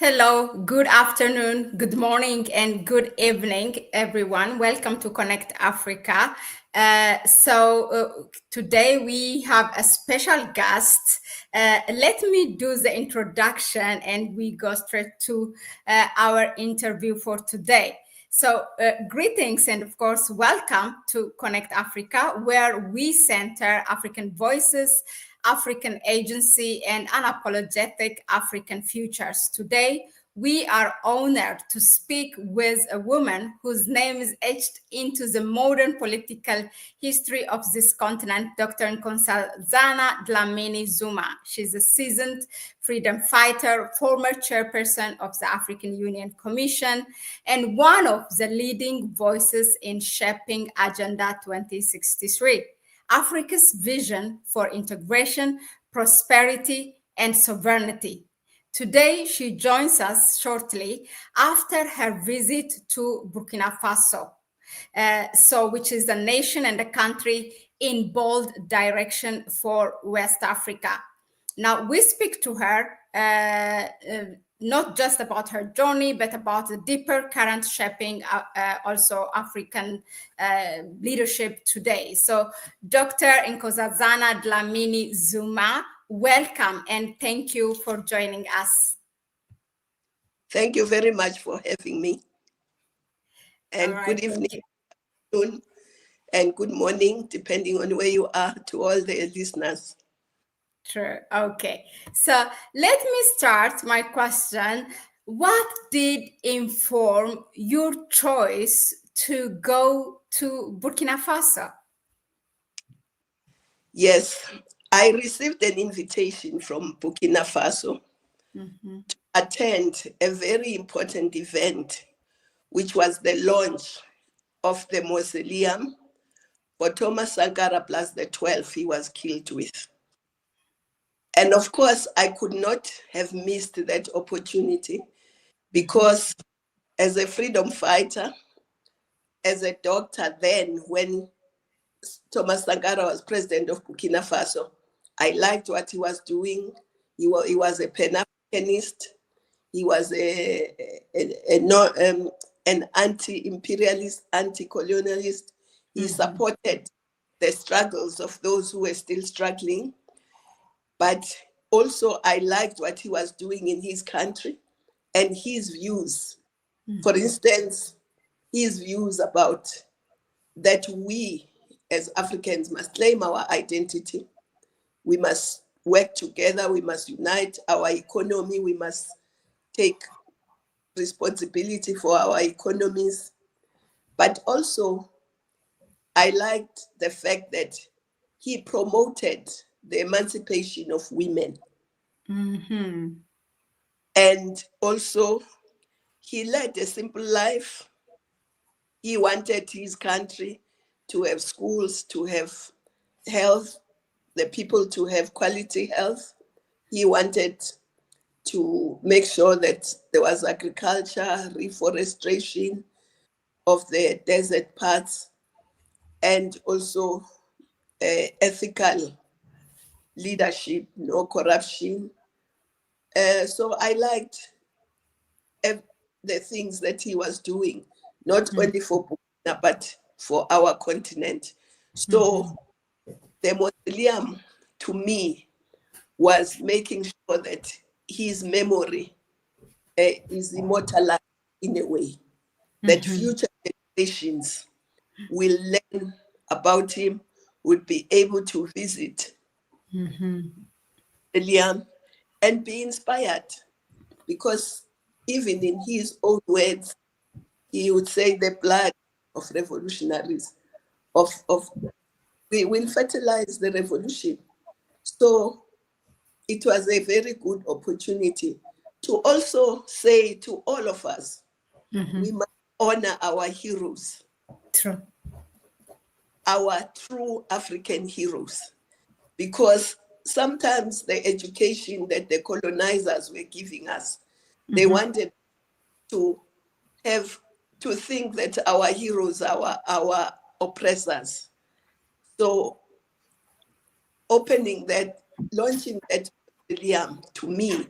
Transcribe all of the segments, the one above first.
Hello, good afternoon, good morning, and good evening, everyone. Welcome to Connect Africa. Today we have a special guest. Let me do the introduction and we go straight to our interview for today. Greetings and of course, welcome to Connect Africa, where we center African voices, African agency, and unapologetic African futures. Today, we are honored to speak with a woman whose name is etched into the modern political history of this continent, Dr. Nkozasana Dlamini Zuma. She's a seasoned freedom fighter, former chairperson of the African Union Commission, and one of the leading voices in shaping Agenda 2063. Africa's vision for integration, prosperity, and sovereignty. Today, she joins us shortly after her visit to Burkina Faso, which is a nation and a country in bold direction for West Africa. Now, we speak to her not just about her journey, but about the deeper current shaping also African leadership today. So Dr. Nkozasana Dlamini Zuma, welcome and thank you for joining us. Thank you very much for having me. And good evening and good morning, depending on where you are, to all the listeners. Sure. Okay. So let me start my question. What did inform your choice to go to Burkina Faso? Yes, I received an invitation from Burkina Faso to attend a very important event, which was the launch of the mausoleum for Thomas Sankara plus the 12 he was killed with. And of course, I could not have missed that opportunity because as a freedom fighter, as a doctor then, when Thomas Sankara was president of Burkina Faso, I liked what he was doing. He was a Pan-Africanist. He was an anti-imperialist, anti-colonialist. He supported the struggles of those who were still struggling. But also I liked what he was doing in his country and his views. For instance, his views about that we as Africans must claim our identity. We must work together. We must unite our economy. We must take responsibility for our economies. But also, I liked the fact that he promoted the emancipation of women. And also, he led a simple life. He wanted his country to have schools, to have health, the people to have quality health. He wanted to make sure that there was agriculture, reforestation of the desert parts, and also ethical leadership, no corruption. So I liked the things that he was doing, not only for Burkina, but for our continent. So the mausoleum, to me, was making sure that his memory is immortalized in a way, that future generations will learn about him, would be able to visit Liam and be inspired. Because even in his own words, he would say the blood of revolutionaries, we will fertilize the revolution. So it was a very good opportunity to also say to all of us, we must honor our heroes. True. Our true African heroes. Because sometimes the education that the colonizers were giving us, they wanted to think that our heroes are our oppressors. So launching that museum to me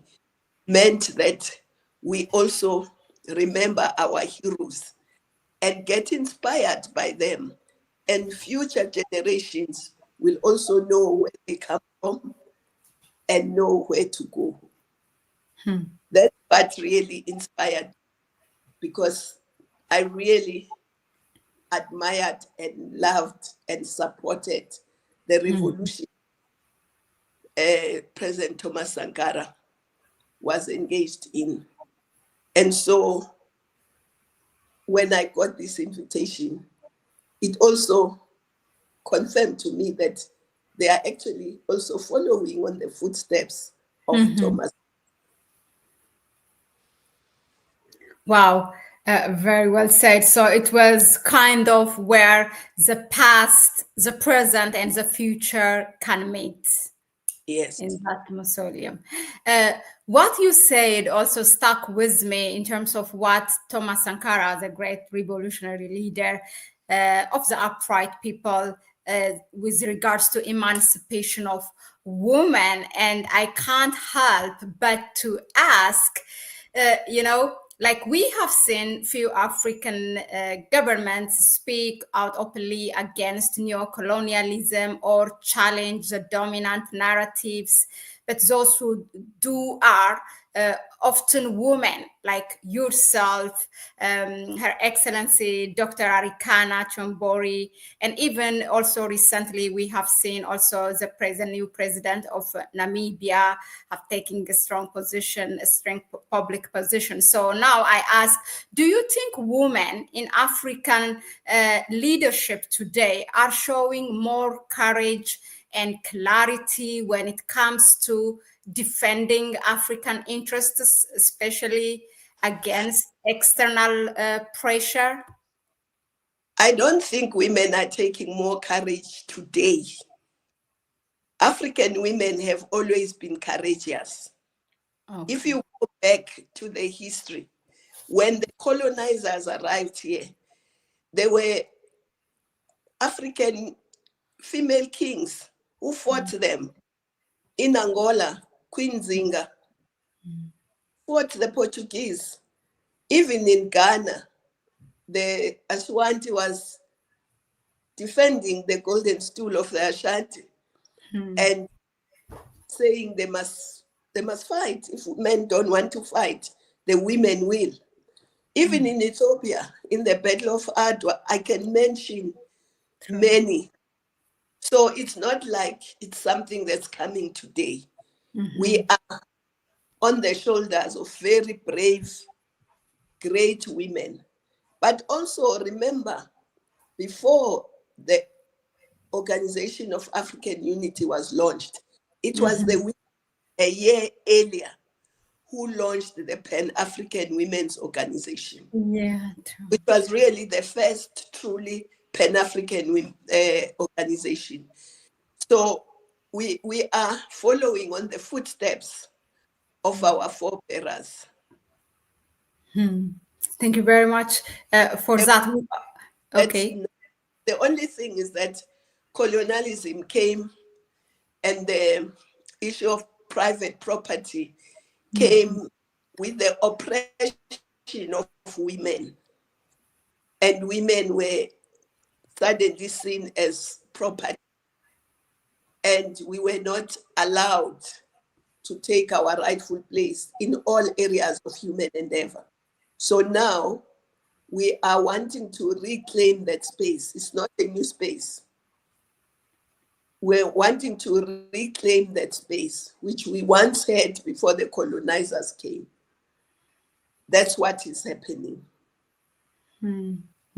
meant that we also remember our heroes and get inspired by them. And future generations will also know where they come from and know where to go. That's what really inspired, because I really admired and loved and supported the revolution President Thomas Sankara was engaged in. And so when I got this invitation, it also confirmed to me that they are actually also following on the footsteps of Thomas. Wow, very well said. So it was kind of where the past, the present, and the future can meet. Yes. In that mausoleum. What you said also stuck with me in terms of what Thomas Sankara, the great revolutionary leader of the upright people, with regards to emancipation of women. And I can't help but to ask, like we have seen few African governments speak out openly against neocolonialism or challenge the dominant narratives, but those who do are often women like yourself, Her Excellency Dr. Arikana Chombori, and even also recently we have seen also the new president of Namibia have taken a strong position, a strong public position. So now I ask, do you think women in African leadership today are showing more courage and clarity when it comes to defending African interests, especially against external pressure? I don't think women are taking more courage today. African women have always been courageous. Okay. If you go back to the history, when the colonizers arrived here, there were African female kings who fought them. In Angola, Queen Zinga fought the Portuguese. Even in Ghana, the Ashanti was defending the golden stool of the Ashanti and saying they must fight. If men don't want to fight, the women will. Even in Ethiopia, in the Battle of Adwa, I can mention many. So it's not like it's something that's coming today. We are on the shoulders of very brave, great women. But also remember, before the Organization of African Unity was launched, it was the women a year earlier who launched the Pan-African Women's Organization, which was really the first truly Pan-African organization. So we are following on the footsteps of our forebearers. Thank you very much for that. Okay. The only thing is that colonialism came and the issue of private property came with the oppression of women. And women were suddenly seen as property. And we were not allowed to take our rightful place in all areas of human endeavor. So now we are wanting to reclaim that space. It's not a new space. We're wanting to reclaim that space, which we once had before the colonizers came. That's what is happening.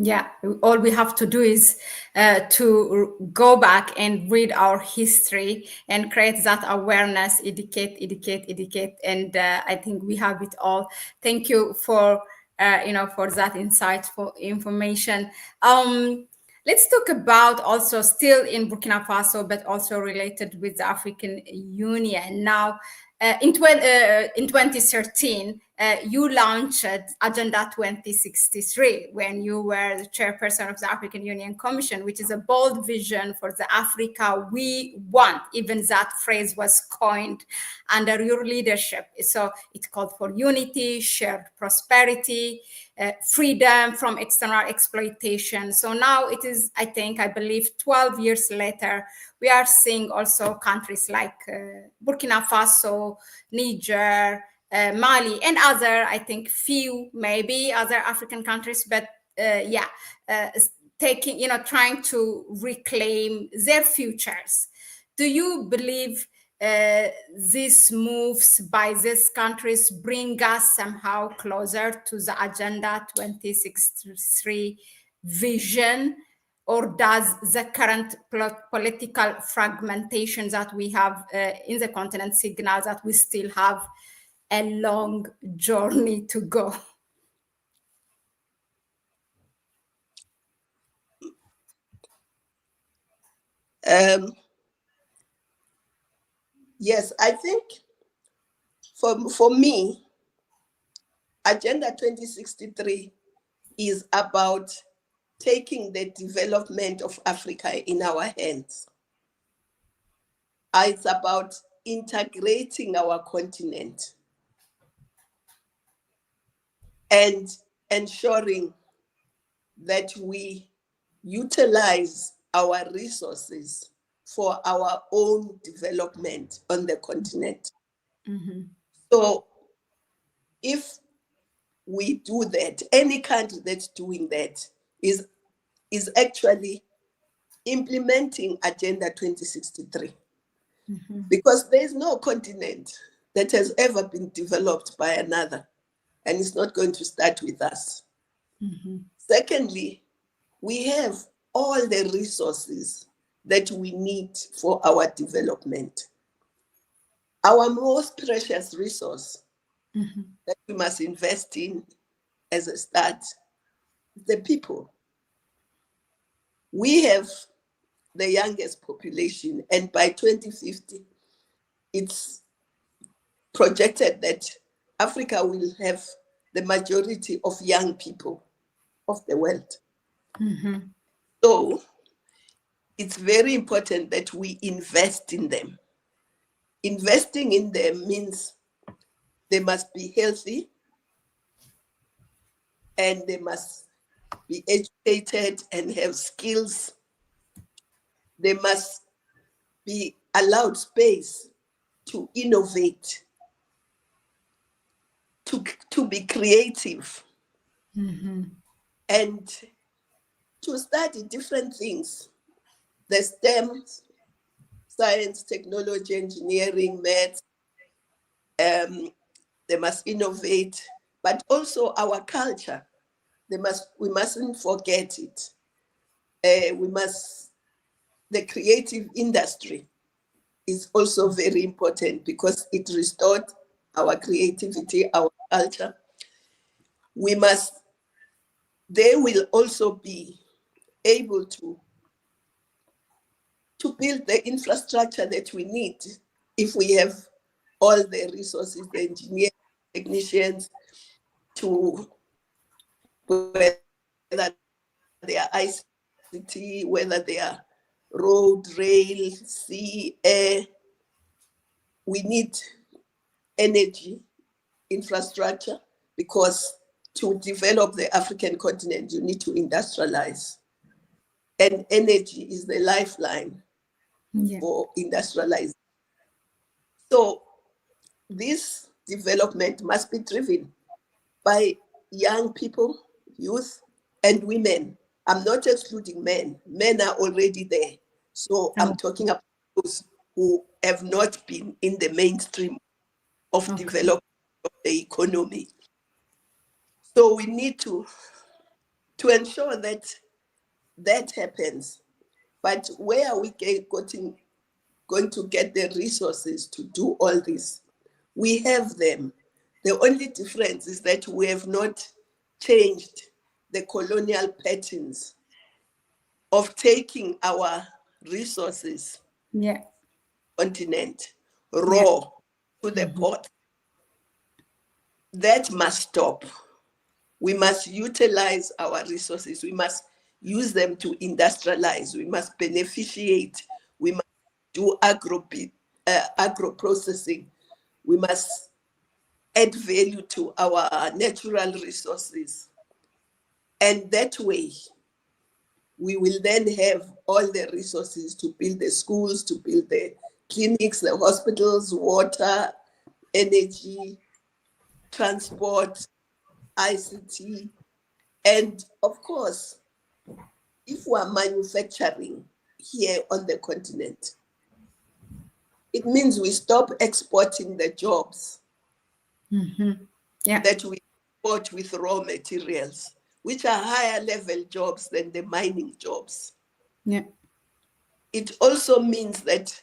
Yeah, all we have to do is to go back and read our history and create that awareness, educate, and I think we have it all. Thank you for for that insightful information. Let's talk about also still in Burkina Faso, but also related with the African Union. Now, in 2013, you launched Agenda 2063 when you were the chairperson of the African Union Commission, which is a bold vision for the Africa we want. Even that phrase was coined under your leadership. So it called for unity, shared prosperity, freedom from external exploitation. So now it is, I believe 12 years later, we are seeing also countries like Burkina Faso, Niger, Mali, and other, I think few, maybe other African countries, but taking, trying to reclaim their futures. Do you believe these moves by these countries bring us somehow closer to the Agenda 2063 vision? Or does the current political fragmentation that we have in the continent signal that we still have a long journey to go? Yes, I think for me, Agenda 2063 is about taking the development of Africa in our hands. It's about integrating our continent and ensuring that we utilize our resources for our own development on the continent. Mm-hmm. So if we do that, any country that's doing that is actually implementing Agenda 2063. Mm-hmm. Because there's no continent that has ever been developed by another, and it's not going to start with us. Mm-hmm. Secondly, we have all the resources that we need for our development. Our most precious resource mm-hmm. that we must invest in as a start is the people. We have the youngest population, and by 2050, it's projected that Africa will have the majority of young people of the world. Mm-hmm. So it's very important that we invest in them. Investing in them means they must be healthy and they must be educated and have skills. They must be allowed space to innovate, to be creative, mm-hmm. and to study different things. The STEM, science, technology, engineering, maths, they must innovate, but also our culture. We mustn't forget it. The creative industry is also very important because it restored our creativity, our culture. They will also be able to build the infrastructure that we need if we have all the resources, the engineers, technicians, to whether they are ICT, whether they are road, rail, sea, air. We need energy infrastructure because to develop the African continent, you need to industrialize. And energy is the lifeline for industrializing. So this development must be driven by young people, youth, and women. I'm not excluding men. Men are already there. So I'm talking about those who have not been in the mainstream of development of the economy. So we need to ensure that happens. But where are we going to get the resources to do all this? We have them. The only difference is that we have not changed the colonial patterns of taking our resources, continent, raw to the port. that must stop. We must utilize our resources. We must use them to industrialize. We must beneficiate. We must do agro processing. We must add value to our natural resources. And that way, we will then have all the resources to build the schools, to build the clinics, the hospitals, water, energy, transport, ICT. And of course, if we are manufacturing here on the continent, it means we stop exporting the jobs that we export with raw materials, which are higher level jobs than the mining jobs. Yeah. It also means that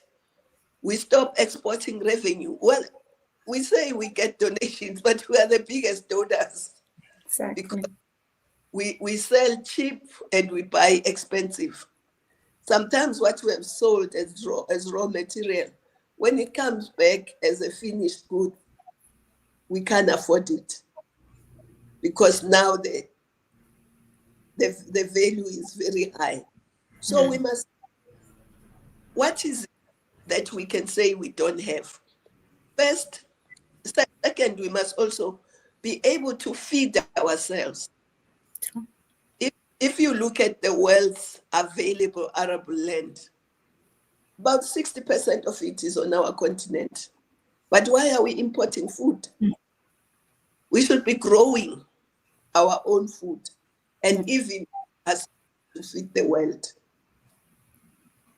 we stop exporting revenue. Well, we say we get donations, but we are the biggest donors. Exactly. Because we sell cheap and we buy expensive. Sometimes what we have sold as raw material, when it comes back as a finished good, we can't afford it because now the value is very high. So we must, what is it that we can say we don't have? First, second, we must also be able to feed ourselves. True. If you look at the wealth available arable land, about 60% of it is on our continent. But why are we importing food? We should be growing our own food and even as to feed the world.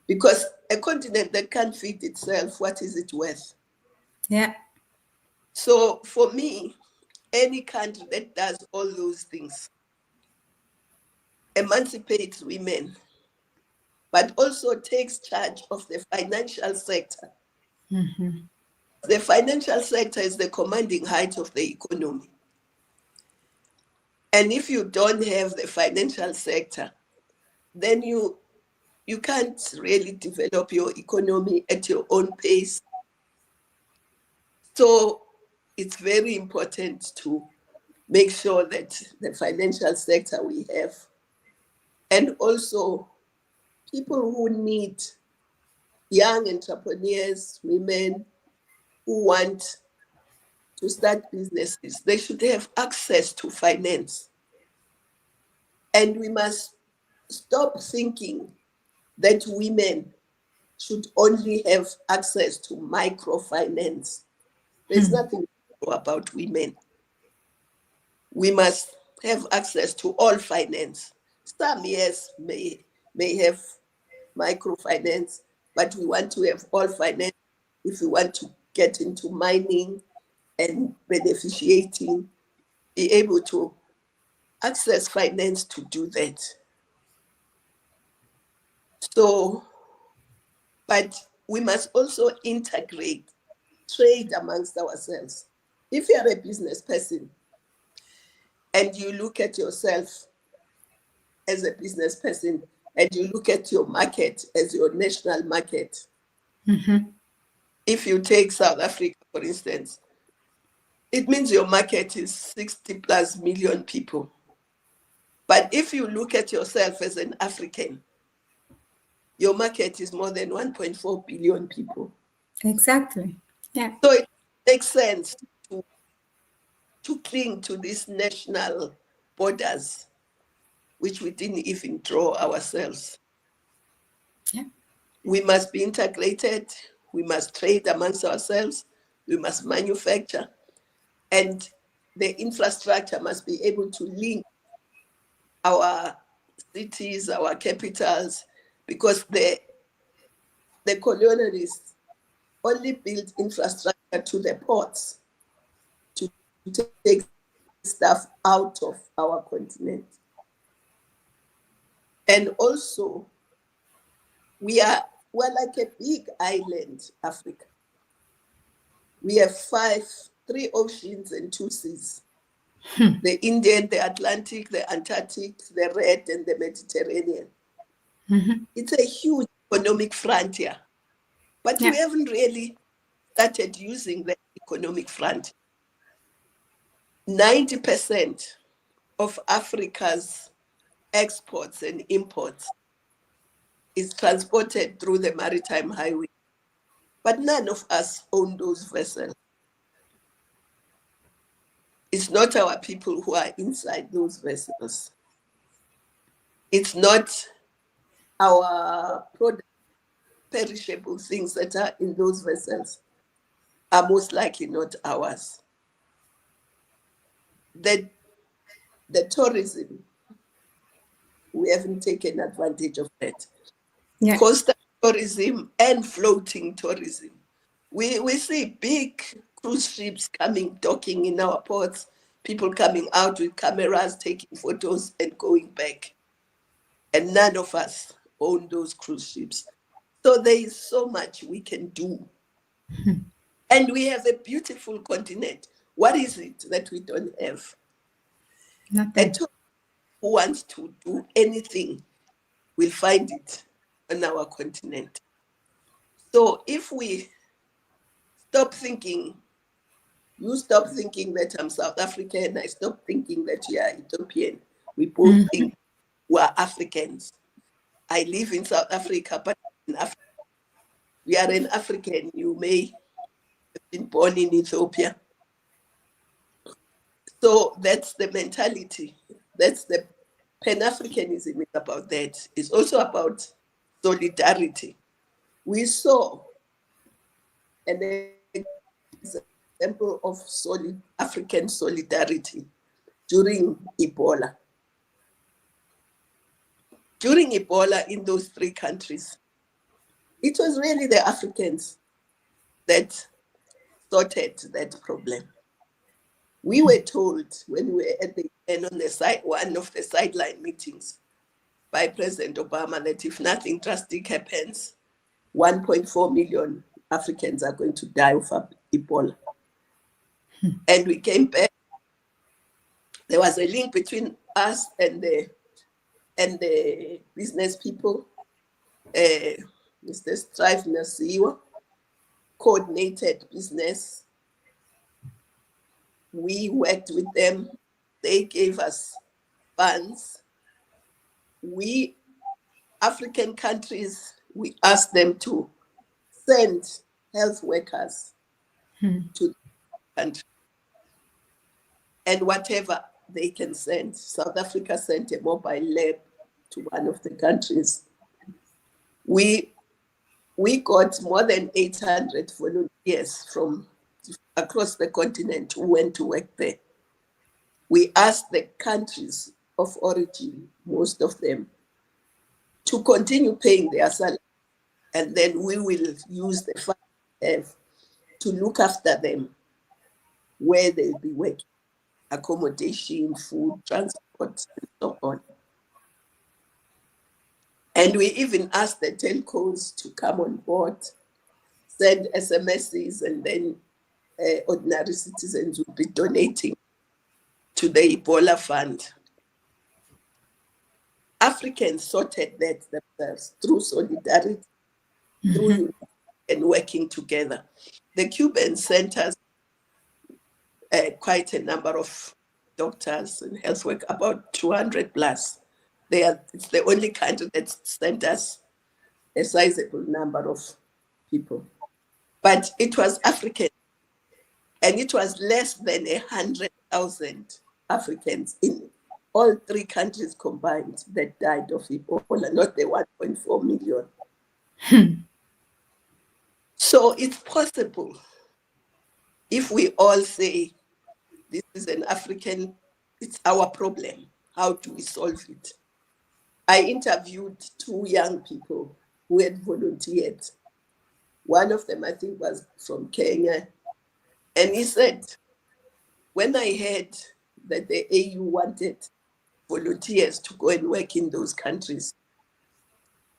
Because a continent that can't feed itself, what is it worth? Yeah. So for me, any country that does all those things emancipates women, but also takes charge of the financial sector. The financial sector is the commanding height of the economy. And if you don't have the financial sector, then you can't really develop your economy at your own pace. So it's very important to make sure that the financial sector we have, and also people who need young entrepreneurs, women who want to start businesses, they should have access to finance. And we must stop thinking that women should only have access to microfinance. There's nothing about women. We must have access to all finance. Some, yes, may have microfinance, but we want to have all finance if we want to get into mining and beneficiating, be able to access finance to do that. So, but we must also integrate trade amongst ourselves. If you are a business person and you look at yourself as a business person and you look at your market as your national market, if you take South Africa, for instance, it means your market is 60 plus million people. But if you look at yourself as an African, your market is more than 1.4 billion people. Exactly. Yeah. So it makes sense to cling to these national borders, which we didn't even draw ourselves. Yeah. We must be integrated. We must trade amongst ourselves. We must manufacture. And the infrastructure must be able to link our cities, our capitals, because the colonialists only built infrastructure to the ports to take stuff out of our continent. And also, we're like a big island, Africa. We have 3 oceans and 2 seas. The Indian, the Atlantic, the Antarctic, the Red, and the Mediterranean. It's a huge economic frontier, but we haven't really started using the economic frontier. 90% of Africa's exports and imports is transported through the maritime highway. But none of us own those vessels. It's not our people who are inside those vessels. It's not our product, perishable things that are in those vessels are most likely not ours. The tourism, we haven't taken advantage of that. Yeah. Coastal tourism and floating tourism. We see big cruise ships coming, docking in our ports, people coming out with cameras, taking photos and going back. And none of us own those cruise ships. So there is so much we can do. And we have a beautiful continent. What is it that we don't have? Nothing. A tourist who wants to do anything will find it on our continent. So if we stop thinking, you stop thinking that I'm South African, I stop thinking that you are Ethiopian. We both think we are Africans. I live in South Africa, but in Africa, we are an African. You may have been born in Ethiopia. So that's the mentality. That's the Pan-Africanism is about that. It's also about solidarity. We saw an example of African solidarity during Ebola. During Ebola in those three countries, it was really the Africans that sorted that problem. We were told when we were at the end on the side, one of the sideline meetings by President Obama, that if nothing drastic happens, 1.4 million Africans are going to die of Ebola. And we came back. There was a link between us and the business people. Mr. Strive Nasiwa coordinated business. We worked with them. They gave us funds. We, African countries, we asked them to send health workers to the country. And whatever they can send. South Africa sent a mobile lab to one of the countries. We got more than 800 volunteers from across the continent who went to work there. We asked the countries of origin, most of them, to continue paying their salary, and then we will use the funds we have to look after them where they'll be working, accommodation, food, transport, and so on. And we even asked the telcos to come on board, send SMSs, and then ordinary citizens will be donating to the Ebola fund. Africans sorted that themselves through solidarity, through and working together. The Cubans sent us quite a number of doctors and health work, about 200 plus. It's the only country that sent us a sizable number of people. But it was African, and it was less than 100,000 Africans in all three countries combined that died of Ebola, not the 1.4 million. So it's possible if we all say, this is an African, it's our problem. How do we solve it? I interviewed two young people who had volunteered. One of them, I think, was from Kenya. And he said, when I heard that the AU wanted volunteers to go and work in those countries,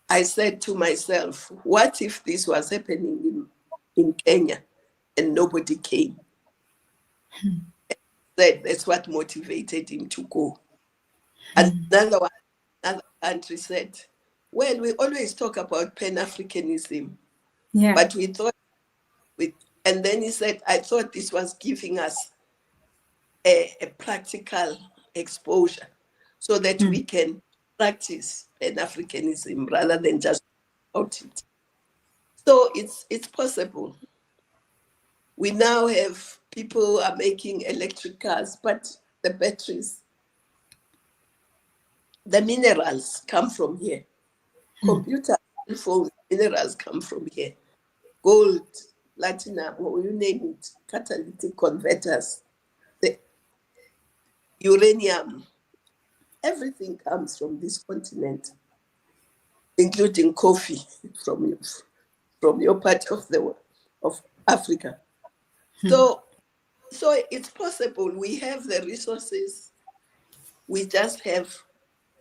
I said to myself, what if this was happening in Kenya and nobody came? That's what motivated him to go. Another country said, well, we always talk about Pan-Africanism, but we thought, and then he said, I thought this was giving us a practical exposure so that we can practice Pan-Africanism rather than just about it. So it's possible. We now have people who are making electric cars, but the batteries, the minerals come from here. Computer phones, minerals come from here. Gold, platinum, or you name it, catalytic converters, the uranium, everything comes from this continent, including coffee from your part of the world, of Africa. So it's possible. We have the resources. We just have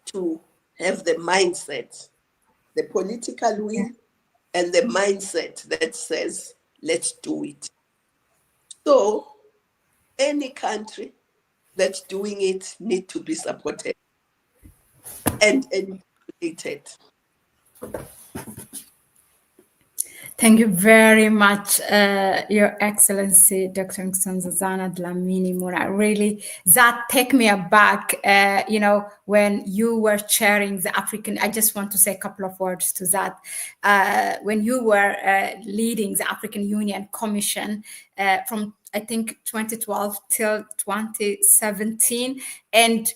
to have the mindset, the political will, and the mindset that says, let's do it. So any country that's doing it need to be supported and educated. Thank you very much, Your Excellency, Dr. Nkozasana Dlamini Muna. Really, that take me aback, when you were chairing the African, I just want to say a couple of words to that. When you were leading the African Union Commission from, I think, 2012 till 2017, and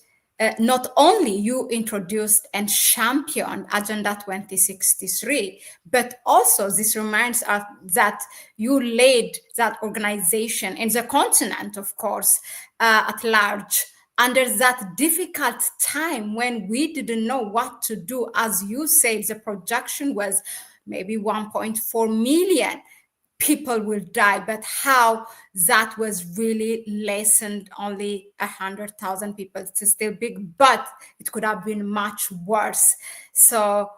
not only you introduced and championed Agenda 2063, but also this reminds us that you led that organization and the continent, of course, at large, under that difficult time when we didn't know what to do. As you said, the projection was maybe 1.4 million people will die, but how that was really lessened, only 100,000 people. It's still big, but it could have been much worse. So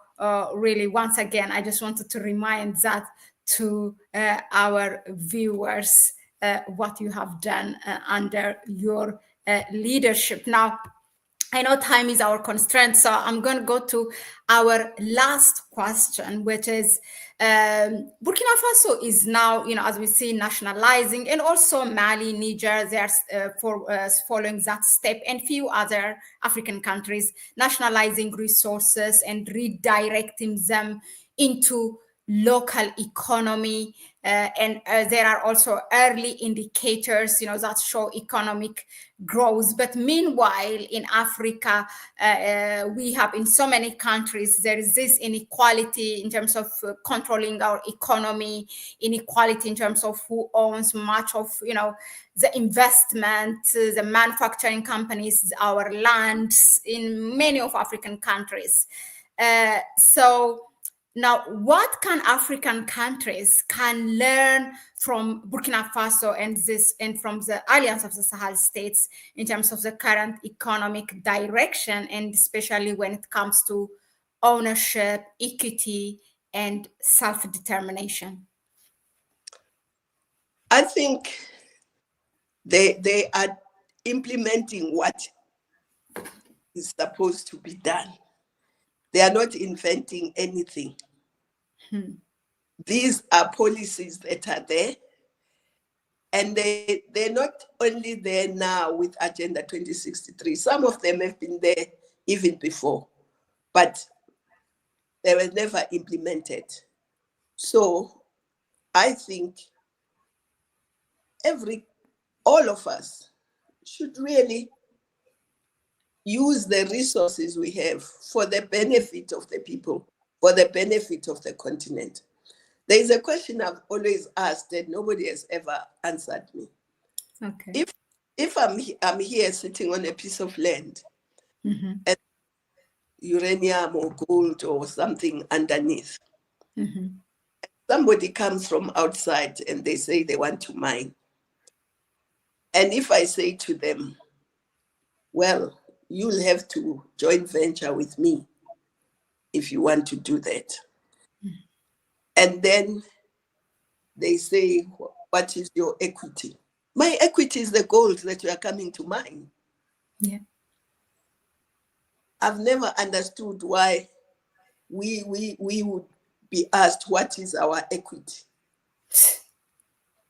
really, once again, I just wanted to remind that to our viewers, what you have done under your leadership. Now, I know time is our constraint, so I'm going to go to our last question, which is Burkina Faso is now, as we see, nationalizing, and also Mali, Niger, they're following that step, and few other African countries nationalizing resources and redirecting them into local economy, and there are also early indicators that show economic growth. But meanwhile, in Africa, we have, in so many countries, there is this inequality in terms of controlling our economy, inequality in terms of who owns much of the investment, the manufacturing companies, our lands in many of African countries. So now, what can African countries can learn from Burkina Faso and from the Alliance of the Sahel states in terms of the current economic direction, and especially when it comes to ownership, equity, and self-determination? I think they are implementing what is supposed to be done. They are not inventing anything. These are policies that are there, and they're not only there now with Agenda 2063. Some of them have been there even before, but they were never implemented. So I think all of us should really use the resources we have for the benefit of the people, for the benefit of the continent. There is a question I've always asked that nobody has ever answered me. Okay. If I'm here sitting on a piece of land, and uranium or gold or something underneath, somebody comes from outside and they say they want to mine. And if I say to them, well, you'll have to joint venture with me if you want to do that. And then they say, what is your equity? My equity is the gold that you are coming to mine. Yeah. I've never understood why we would be asked what is our equity.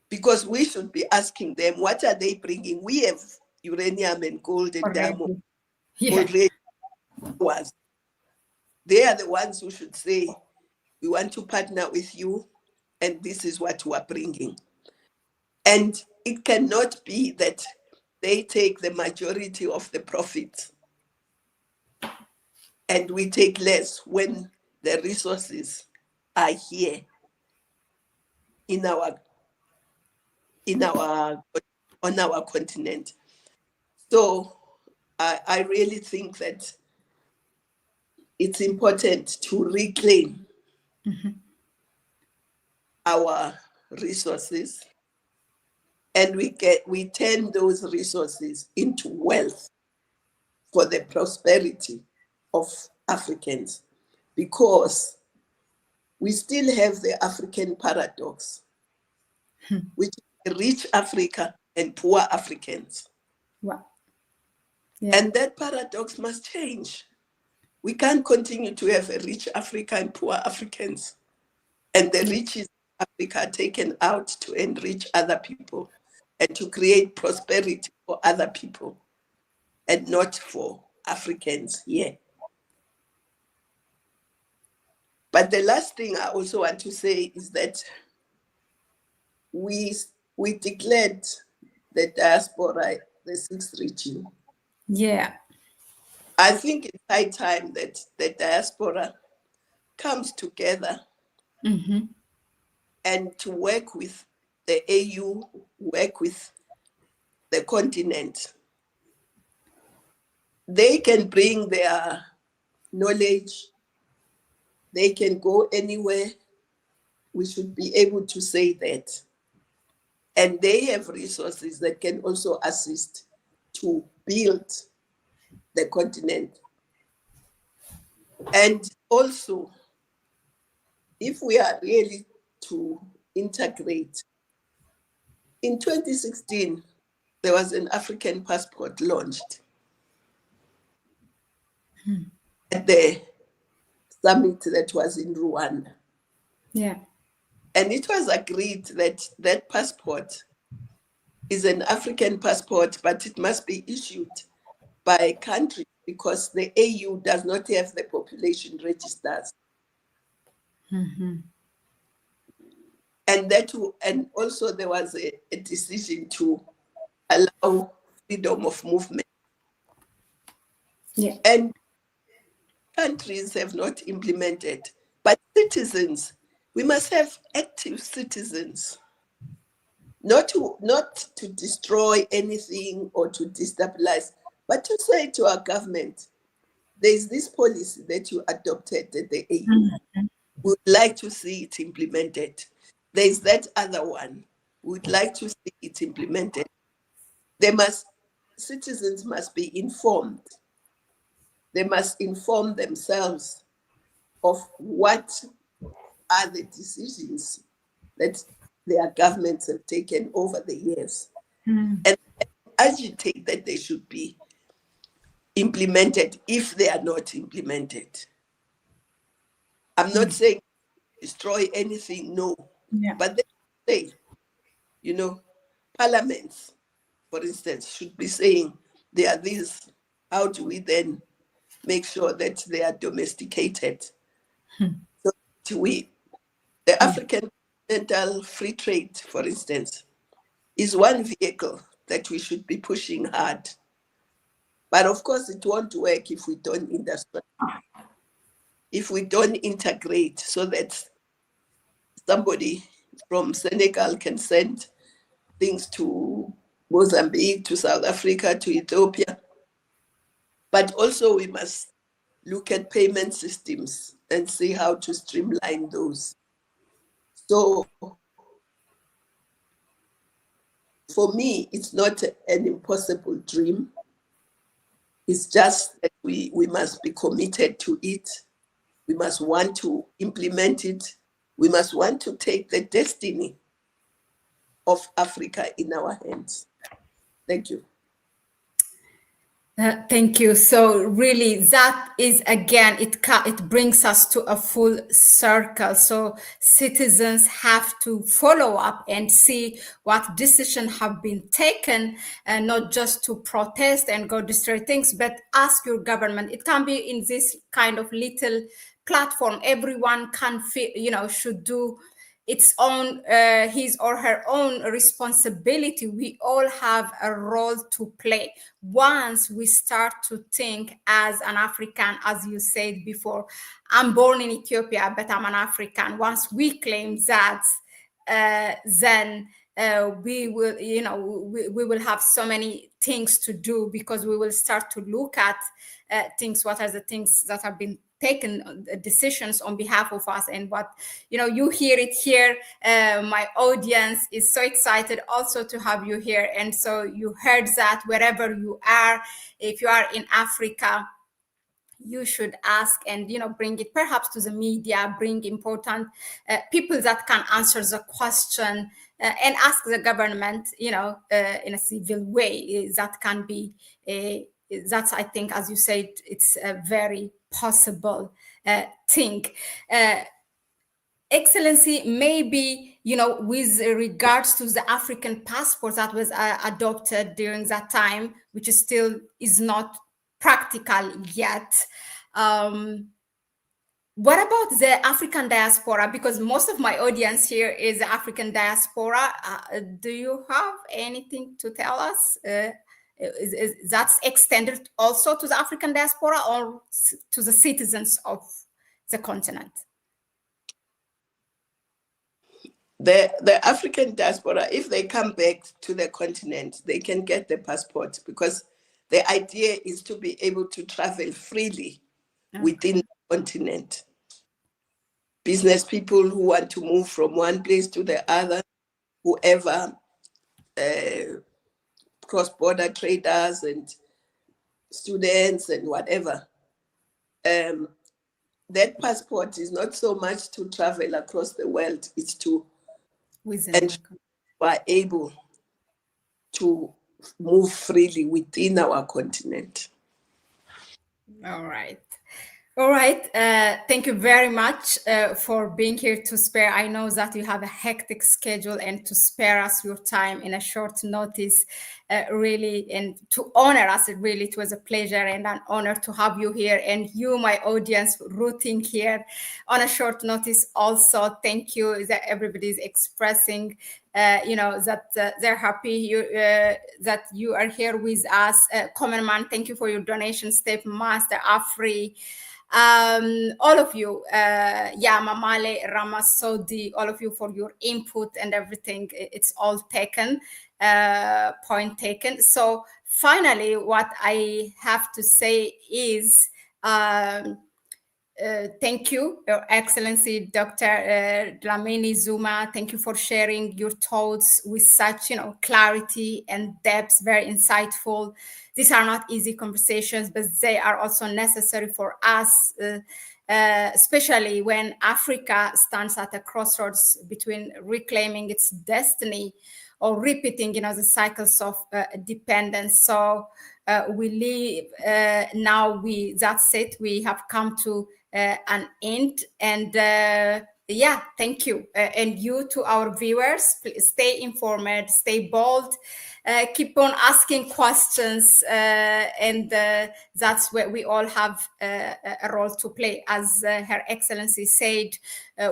Because we should be asking them, what are they bringing? We have uranium and gold and diamond Yeah. already was. They are the ones who should say, we want to partner with you, and this is what we are bringing. And it cannot be that they take the majority of the profits and we take less when the resources are here on our continent. So I really think that it's important to reclaim our resources, and we turn those resources into wealth for the prosperity of Africans, because we still have the African paradox, which is rich Africa and poor Africans. Wow. Yeah. And that paradox must change. We can't continue to have a rich Africa and poor Africans, and the rich in Africa taken out to enrich other people and to create prosperity for other people and not for Africans here. But the last thing I also want to say is that we declared the diaspora the sixth region. Yeah. I think it's high time that the diaspora comes together and to work with the AU, work with the continent. They can bring their knowledge. They can go anywhere. We should be able to say that. And they have resources that can also assist to build the continent. And also, if we are really to integrate, in 2016, there was an African passport launched at the summit that was in Rwanda. Yeah. And it was agreed that that passport is an African passport, but it must be issued by a country, because the AU does not have the population registers. And also there was a decision to allow freedom of movement. Yeah. And countries have not implemented, but citizens, we must have active citizens, not to destroy anything or to destabilize, but to say to our government, there's this policy that you adopted at the AU. We would like to see it implemented. There's that other one. We would like to see it implemented. Citizens must be informed. They must inform themselves of what are the decisions that their governments have taken over the years, and agitate that they should be implemented if they are not implemented. I'm not saying destroy anything, no. Yeah. But they say, parliaments, for instance, should be saying there are these. How do we then make sure that they are domesticated? So the African Continental Free Trade, for instance, is one vehicle that we should be pushing hard. But of course, it won't work if we don't if we don't integrate, so that somebody from Senegal can send things to Mozambique, to South Africa, to Ethiopia. But also we must look at payment systems and see how to streamline those. So for me, it's not an impossible dream. It's just that we must be committed to it. We must want to implement it. We must want to take the destiny of Africa in our hands. Thank you. Thank you. So really, that is again, it brings us to a full circle. So citizens have to follow up and see what decisions have been taken, and not just to protest and go destroy things, but ask your government. It can be in this kind of little platform. Everyone can feel, should do its own his or her own responsibility. We all have a role to play once we start to think as an African. As you said before, I'm born in Ethiopia but I'm an African. Once we claim that, then we will, we will have so many things to do, because we will start to look at things. What are the things that have been taken, decisions on behalf of us, and what, you hear it here. My audience is so excited also to have you here, and so you heard that wherever you are, if you are in Africa, you should ask, and bring it perhaps to the media, bring important people that can answer the question, and ask the government, in a civil way. That can be that's, I think, as you said, it's a very possible thing. Excellency, maybe, with regards to the African passport that was adopted during that time, which is not practical yet. What about the African diaspora? Because most of my audience here is African diaspora. Do you have anything to tell us? That's extended also to the African diaspora, or to the citizens of the continent? The African diaspora, if they come back to the continent, they can get the passport, because the idea is to be able to travel freely within the continent. Business people who want to move from one place to the other, whoever, cross-border traders and students and whatever. That passport is not so much to travel across the world, it's to and are able to move freely within our continent. All right. All right. Thank you very much for being here to spare. I know that you have a hectic schedule, and to spare us your time in a short notice, really, and to honor us, it was a pleasure and an honor to have you here, and you, my audience, rooting here on a short notice. Also, thank you that everybody's expressing that they're happy that you are here with us. Common Man, thank you for your donation. Step Master Afri, all of you, Mamale, Ramasodi, all of you, for your input and everything. It's all taken, point taken. So finally, what I have to say is, thank you, Your Excellency, Dr. Dlamini Zuma. Thank you for sharing your thoughts with such, clarity and depth, very insightful. These are not easy conversations, but they are also necessary for us, especially when Africa stands at a crossroads between reclaiming its destiny or repeating, the cycles of dependence. So we live now. That's it. We have come to an end, and thank you, and you, to our viewers. Please stay informed, stay bold, keep on asking questions, and that's where we all have a role to play. As Her Excellency said,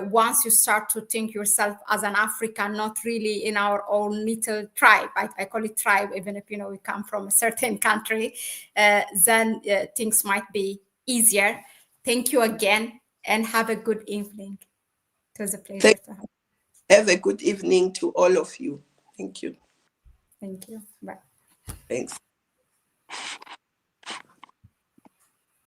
once you start to think yourself as an African, not really in our own little tribe, I call it tribe, even if we come from a certain country, then things might be easier. Thank you again, and have a good evening. It was a pleasure to have you. Have a good evening to all of you. Thank you. Thank you. Bye. Thanks.